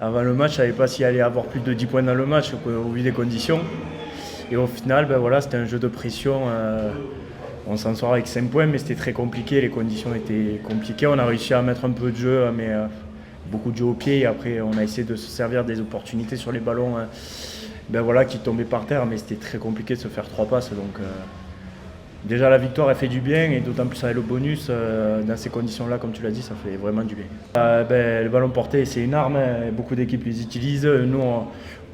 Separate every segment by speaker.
Speaker 1: Avant le match, je ne savais pas s'il allait y avoir plus de 10 points dans le match au vu des conditions. Et au final, ben voilà, c'était un jeu de pression. On s'en sort avec 5 points, mais c'était très compliqué. Les conditions étaient compliquées. On a réussi à mettre un peu de jeu, mais beaucoup de jeu au pied. Et après, on a essayé de se servir des opportunités sur les ballons ben voilà, qui tombaient par terre. Mais c'était très compliqué de se faire 3 passes. Donc, déjà, la victoire, elle fait du bien. Et d'autant plus avec le bonus, dans ces conditions-là, comme tu l'as dit, ça fait vraiment du bien. Le ballon porté, c'est une arme. Beaucoup d'équipes les utilisent. Nous,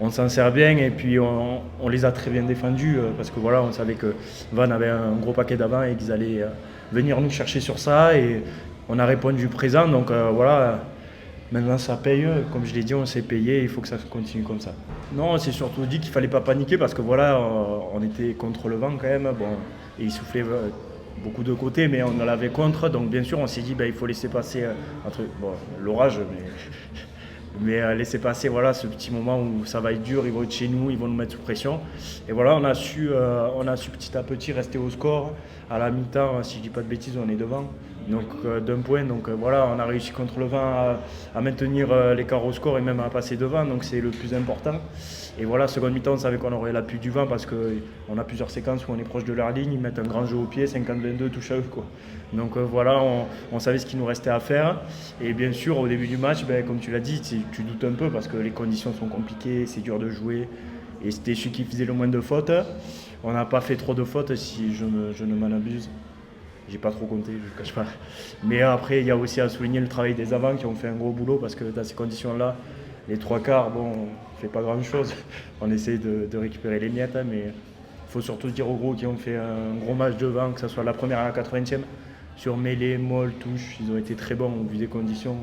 Speaker 1: on s'en sert bien et puis on les a très bien défendus parce que voilà, on savait que Van avait un gros paquet d'avant et qu'ils allaient venir nous chercher sur ça et on a répondu présent. Donc voilà, maintenant ça paye. Comme je l'ai dit, on s'est payé. Il faut que ça continue comme ça. Non, on s'est surtout dit qu'il fallait pas paniquer parce que voilà, on était contre le vent quand même. Bon, et il soufflait beaucoup de côtés, mais on l'avait contre. Donc bien sûr, on s'est dit il faut laisser passer entre l'orage, mais laisser passer voilà, ce petit moment où ça va être dur, ils vont être chez nous, ils vont nous mettre sous pression. Et voilà, on a su petit à petit rester au score. À la mi-temps, si je ne dis pas de bêtises, on est devant. Donc d'un point, donc voilà, on a réussi contre le vent à maintenir l'écart au score et même à passer devant, donc c'est le plus important. Et voilà, seconde mi-temps, on savait qu'on aurait l'appui du vent parce qu'on a plusieurs séquences où on est proche de leur ligne, ils mettent un grand jeu au pied, 50-22, touche à eux, quoi. Donc voilà, on savait ce qu'il nous restait à faire. Et bien sûr, au début du match, comme tu l'as dit, tu doutes un peu parce que les conditions sont compliquées, c'est dur de jouer. Et c'était celui qui faisait le moins de fautes. On n'a pas fait trop de fautes si je ne m'en abuse. J'ai pas trop compté, je ne cache pas. Mais après, il y a aussi à souligner le travail des avants qui ont fait un gros boulot parce que dans ces conditions-là, les trois quarts, bon, on ne fait pas grand-chose. On essaie de récupérer les miettes, mais il faut surtout dire aux gros qui ont fait un gros match devant, que ce soit la première à la 80e. Sur mêlée, molle, touche, ils ont été très bons au vu des conditions.